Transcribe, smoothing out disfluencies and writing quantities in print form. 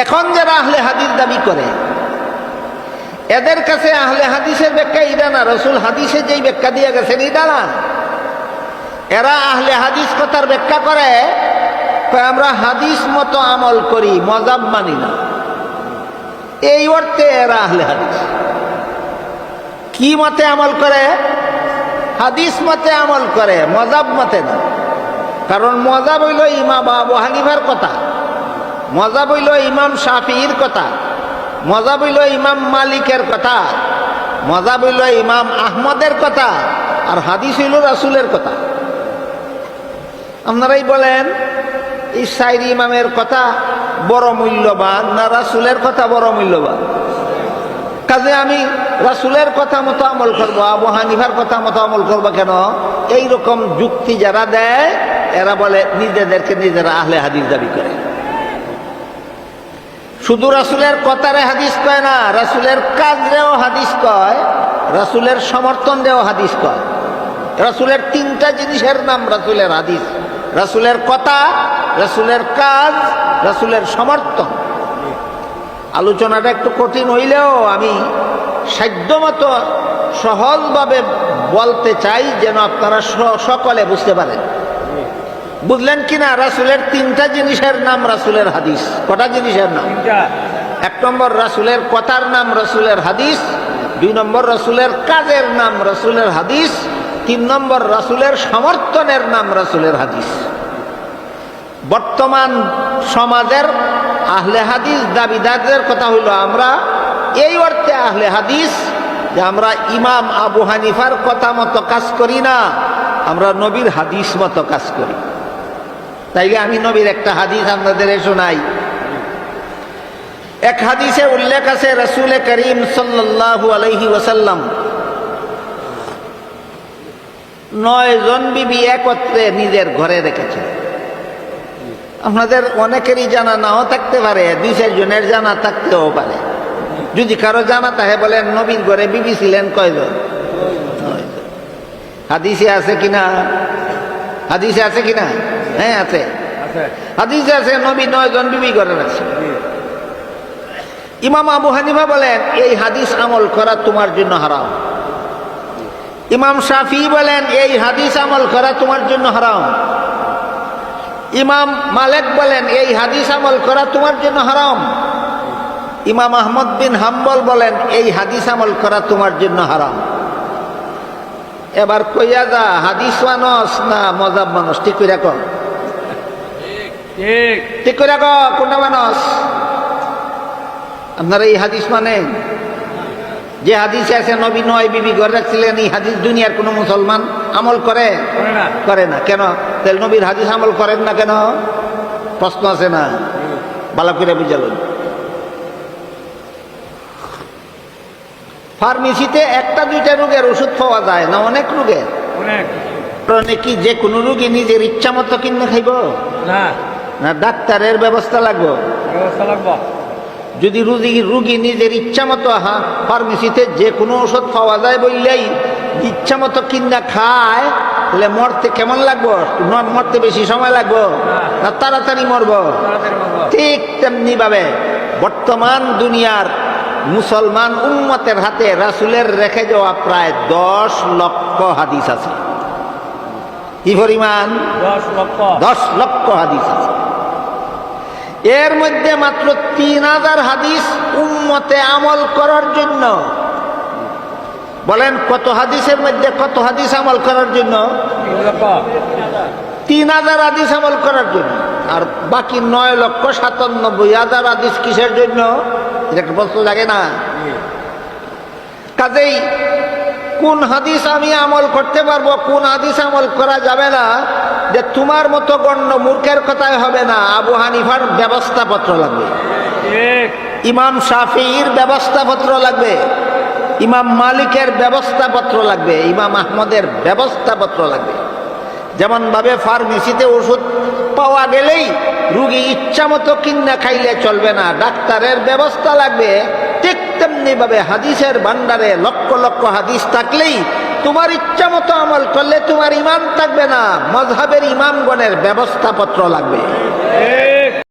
এখন যারা আহলে হাদিস দাবি করে এদের কাছে আহলে হাদিসের ব্যাখ্যা এটা না, রসুল হাদিসে যেই ব্যাখ্যা দিয়ে গেছেন এটা না। এরা আহলে হাদিস কথার ব্যাখ্যা করে আমরা হাদিস মতো আমল করি, মজাব মানি না। এই অর্থে এরা আহলে হাদিস। কি মতে আমল করে? হাদিস মতে আমল করে, মজাব মতে না। কারণ মজাব হইল ইমাম আবু হানিফার কথা, মজাব হইল ইমাম শাফিঈর কথা, মজাব হইল ইমাম মালিকের কথা, মজাব হইল ইমাম আহমদের কথা, আর হাদিস হইল রাসূলের কথা। আপনারাই বলেন এই চারি ইমামের কথা বড় মূল্যবান না রাসূলের কথা বড় মূল্যবান? কাজে আমি রাসূলের কথা মতো আমল করবো, আবু হানিফার কথা মতো আমল করবো কেন? এইরকম যুক্তি যারা দেয় এরা বলে নিজেদেরকে নিজেরা আহলে হাদিস দাবি করে। শুধু রাসূলের কথারে হাদিস কয় না, রাসূলের কাজরেও হাদিস কয়, রাসূলের সমর্থন দেও হাদিস কয়। রাসূলের তিনটা জিনিসের নাম রাসূলের হাদিস: রাসূলের কথা, রাসূলের কাজ, রাসূলের সমর্থন। আলোচনাটা একটু কঠিন হইলেও আমি সাধ্যমতো সহজভাবে বলতে চাই যেন আপনারা সকলে বুঝতে পারেন। বুঝলেন কিনা? রাসূলের তিনটা জিনিসের নাম রাসূলের হাদিস। কটা জিনিসের নাম? এক নম্বর রাসূলের কথার নাম রাসূলের হাদিস, দুই নম্বর রাসূলের কাজের নাম রাসূলের হাদিস, তিন নম্বর রাসূলের সমর্থনের নাম রাসূলের হাদিস। বর্তমান সমাজের আহলে হাদিস দাবিদারদের কথা হইল আমরা এই অর্থে আহলে হাদিস যে আমরা ইমাম আবু হানিফার কথা মতো কাজ করি না, আমরা নবীর হাদিস মতো কাজ করি। তাইলে আমি নবীর একটা হাদিস আপনাদের শোনাই। এক হাদিসে উল্লেখ আছে রাসূল করিম সাল্লাল্লাহু আলাইহি ওয়াসাল্লাম 9 জন বিবি একত্রে নিজের ঘরে রেখেছেন। আপনাদের অনেকেরই জানা নাও থাকতে পারে, 2-4 জনের জানা থাকতেও পারে। যদি কারো জানা থাকে বলেন নবীর ঘরে বিবি ছিলেন কয়জন? হাদিসে আছে কিনা? হাদিসে আছে কিনা? হ্যাঁ আছে, হাদিসে আছে নবী 9 জন বিবি ঘরে রাখছেন। ইমাম আবু হানিফা বলেন এই হাদিস আমল করা তোমার জন্য হারাম। ইমাম শাফিঈ বলেন এই হাদিস আমল করা তোমার জন্য হারাম। ইমাম মালিক বলেন এই হাদিস আমল করা তোমার জন্য হারাম। ইমাম আহমদ বিন হাম্বল বলেন এই হাদিস আমল করা তোমার জন্য হারাম। এবার কইয়া যা হাদিস মানুষ না মজাব মানুষ? ঠিক করে রাখো, ঠিক করে রাখো কোনটা মানুষ? আপনারা এই হাদিস মানেন? যে হাদিসে আছে নবী 9 বিবি ঘরে রাখছিলেন, এই হাদিস দুনিয়ার কোনো মুসলমান আমল করে? করে না। কেন? তাহলে নবীর হাদিস আমল করেন না কেন? প্রশ্ন আছে না? ভালো করে বুঝালেন। ফার্মেসিতে 1-2টা রোগের ওষুধ পাওয়া যায় না, অনেক রোগের। কি যে কোনো রোগী নিজের ইচ্ছা মতো কিনে খাইব না ডাক্তারের ব্যবস্থা লাগবে? যদি রুগী নিজের ইচ্ছা মতো ফার্মেসিতে যে কোনো ওষুধ পাওয়া যায় বললেই ইচ্ছা মতো কিনা খায়, তাহলে মরতে কেমন লাগবো? মরতে বেশি সময় লাগবো না তাড়াতাড়ি মরব? ঠিক তেমনি ভাবে বর্তমান দুনিয়ার মুসলমান উম্মতের হাতে রাসূলের রেখে যাওয়া প্রায় 10 লক্ষ হাদিস আছে। কি পরিমাণ? 10 লক্ষ হাদিস আছে। এর মধ্যে মাত্র 3000 হাদিস উম্মতে আমল করার জন্য। বলেন কত হাদিসের মধ্যে কত হাদিস আমল করার জন্য? 3000 হাদিস আমল করার জন্য। আর বাকি 9,97,000 হাদিস কিসের জন্য? এটা একটা প্রশ্ন লাগে না? কাজেই কোন হাদিস আমি আমল করতে পারবো, কোন হাদিস আমল করা যাবে না, যে তোমার মতো গণ্য মূর্খের কথাই হবে না। আবু হানিফার ব্যবস্থাপত্র লাগবে, ইমাম শাফিঈর ব্যবস্থাপত্র লাগবে, ইমাম মালিকের ব্যবস্থাপত্র লাগবে, ইমাম আহমদের ব্যবস্থাপত্র লাগবে। যেমন ভাবে ফার্মেসিতে ওষুধ পাওয়া গেলেই রুগী ইচ্ছা মতো কিনা খাইলে চলবে না, ডাক্তারের ব্যবস্থা লাগবে। ঠিক তেমনি ভাবে হাদিসের ভান্ডারে লক্ষ লক্ষ হাদিস থাকলেই তোমার ইচ্ছা মতো আমল করলে তোমার ইমান থাকবে না, মযহাবের ইমামগণের ব্যবস্থাপত্র লাগবে।